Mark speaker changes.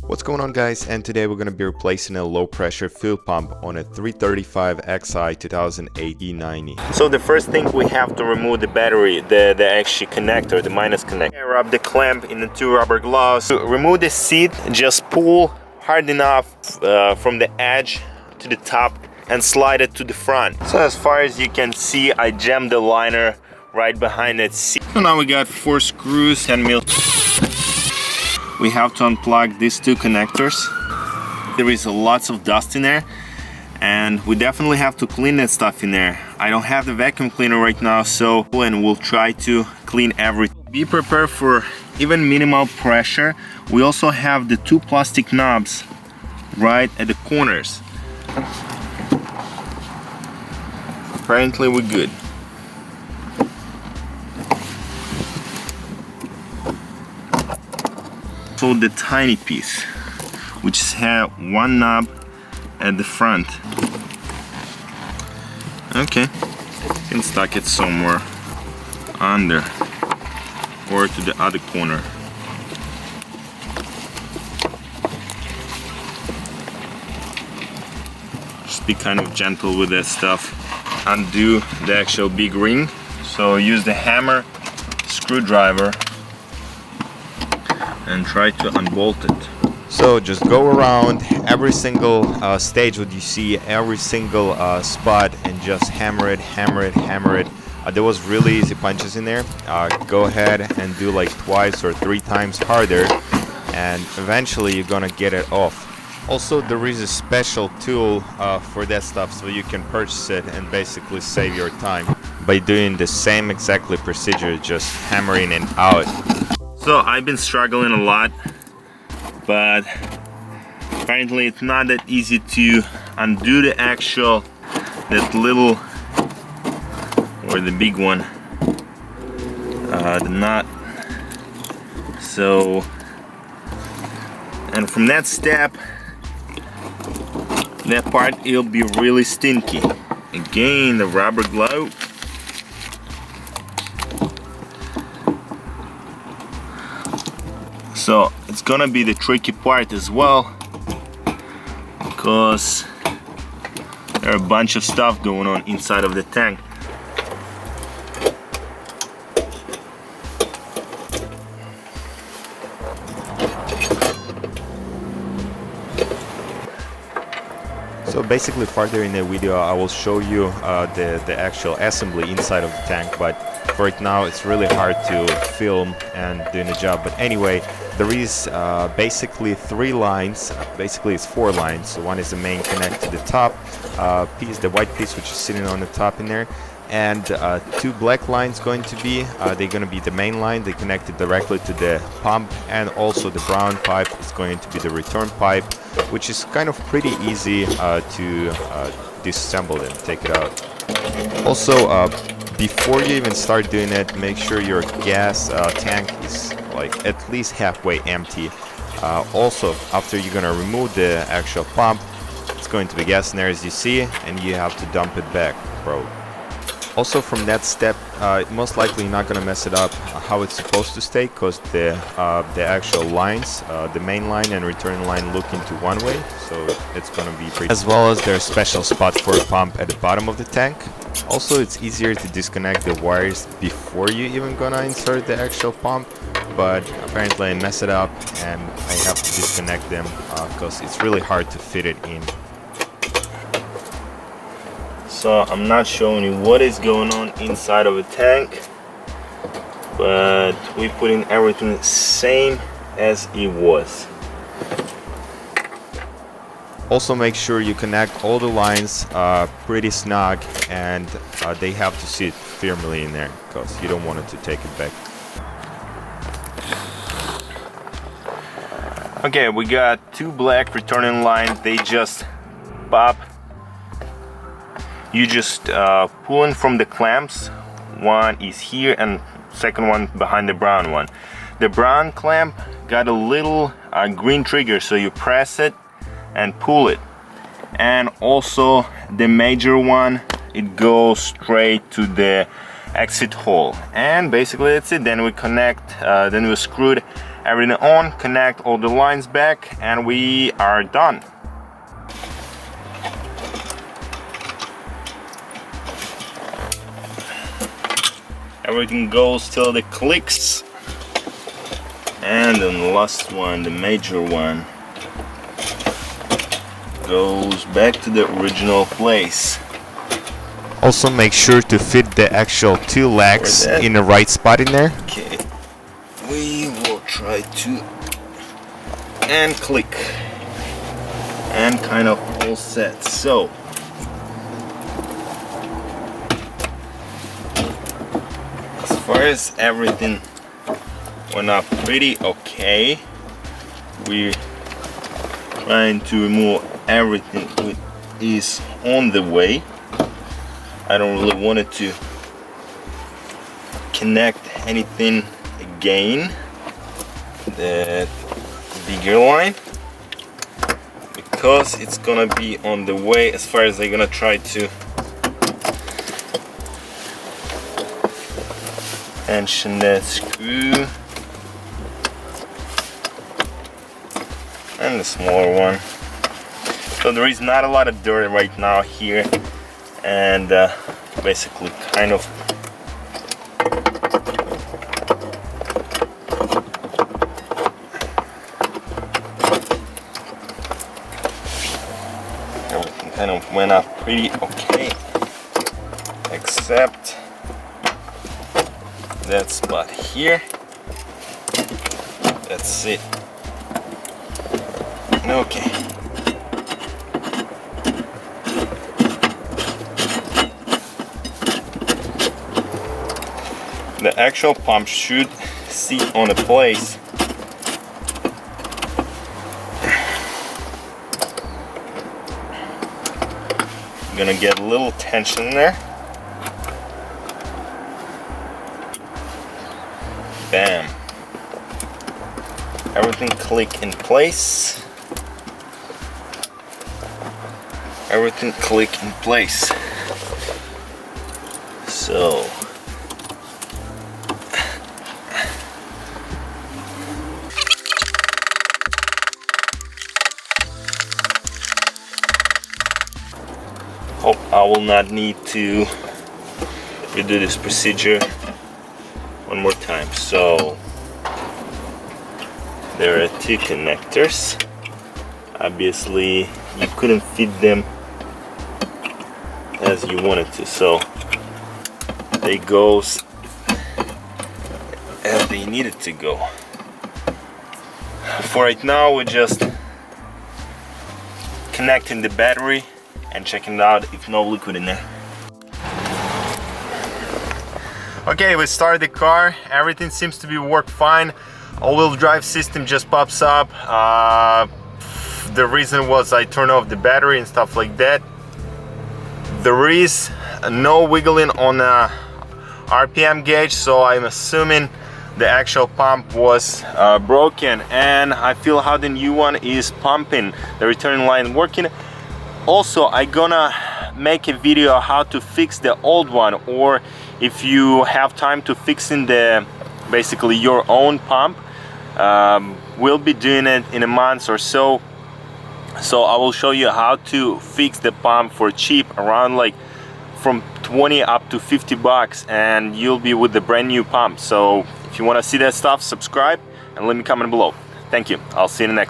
Speaker 1: What's going on, guys? And today we're going to be replacing a low pressure fuel pump on a 335 XI 2008 E90. So the first thing, we have to remove the battery, the actual connector, the minus connector. Rub the clamp in the two rubber gloves. To remove the seat, just pull hard enough from the edge to the top and slide it to the front. So as far as you can see, I jammed the liner right behind that seat. So now we got 4 screws, 10 mil. We have to unplug these 2 connectors. There is lots of dust in there, and we definitely have to clean that stuff in there. I don't have the vacuum cleaner right now, and we'll try to clean everything. Be prepared for even minimal pressure. We also have the 2 plastic knobs right at the corners. Apparently we're good. So the tiny piece, which has 1 knob at the front. Okay, you can stuck it somewhere under or to the other corner. Just be kind of gentle with that stuff. Undo the actual big ring. So use the hammer, screwdriver, and try to unbolt it. So just go around every single stage that you see, every single spot, and just hammer it, hammer it, hammer it. There was really easy punches in there. Go ahead and do like 2 or 3 times harder, and eventually you're gonna get it off. Also, there is a special tool for that stuff, so you can purchase it and basically save your time by doing the same exactly procedure, just hammering it out. So I've been struggling a lot, but apparently it's not that easy to undo the actual, that little, or the big one, the nut. So, and from that step, that part, it'll be really stinky. Again, the rubber glove. So it's gonna be the tricky part as well, because there are a bunch of stuff going on inside of the tank. So basically further in the video I will show you the actual assembly inside of the tank, but for right now it's really hard to film and doing the job. But anyway, there is basically 3 lines, basically it's 4 lines. So one is the main connect to the top piece, the white piece which is sitting on the top in there, and 2 black lines going to be, they're going to be the main line, they connected directly to the pump, and also the brown pipe is going to be the return pipe, which is kind of pretty easy to disassemble and take it out. Also, before you even start doing it, make sure your gas tank is like at least halfway empty. Also, after you're gonna remove the actual pump, it's going to be gas in there as you see, and you have to dump it back, bro. Also, from that step, most likely you're not gonna mess it up how it's supposed to stay, because the actual lines, the main line and return line, look into one way, so it's gonna be pretty. As well as there's special spot for a pump at the bottom of the tank. Also, it's easier to disconnect the wires before you even gonna insert the actual pump, but apparently I mess it up and I have to disconnect them because it's really hard to fit it in. So I'm not showing you what is going on inside of a tank, but we put in everything same as it was. Also, make sure you connect all the lines pretty snug, and they have to sit firmly in there because you don't want it to take it back. Okay, we got 2 black returning lines. They just pop. You just pull in from the clamps. One is here and second one behind the brown one. The brown clamp got a little green trigger, so you press it and pull it. And also the major one, it goes straight to the exit hole. And basically that's it. Then we connect, then we screwed everything on, connect all the lines back, and we are done. Everything goes till it clicks. And then the last one, the major one, goes back to the original place. Also make sure to fit the actual two legs in the right spot in there. Okay, we will try to, and click, and kind of all set. So as far as everything went up pretty okay, we're trying to remove everything which is on the way. I don't really want it to connect anything again, the bigger line, because it's gonna be on the way. As far as I'm gonna try to tension that screw and the smaller one. So there is not a lot of dirt right now here, and basically kind of everything kind of went up pretty okay, except that spot here. That's it. Okay. The actual pump should sit on a place. Gonna get a little tension in there. Bam. Everything click in place. Everything click in place. So hope I will not need to redo this procedure one more time. So there are two connectors. Obviously you couldn't fit them as you wanted to, so they go as they needed to go. For right now we're just connecting the battery and checking out if no liquid in there. Okay, we started the car. Everything seems to be work fine. All-wheel drive system just pops up. The reason was I turned off the battery and stuff like that. There is no wiggling on the RPM gauge, so I'm assuming the actual pump was broken, and I feel how the new one is pumping, the return line working. Also, I'm gonna make a video how to fix the old one, or if you have time to fixing the basically your own pump. We'll be doing it in a month or so. So I will show you how to fix the pump for cheap, around like from 20 up to 50 bucks, and you'll be with the brand new pump. So if you want to see that stuff, subscribe and let me comment below. Thank you. I'll see you in the next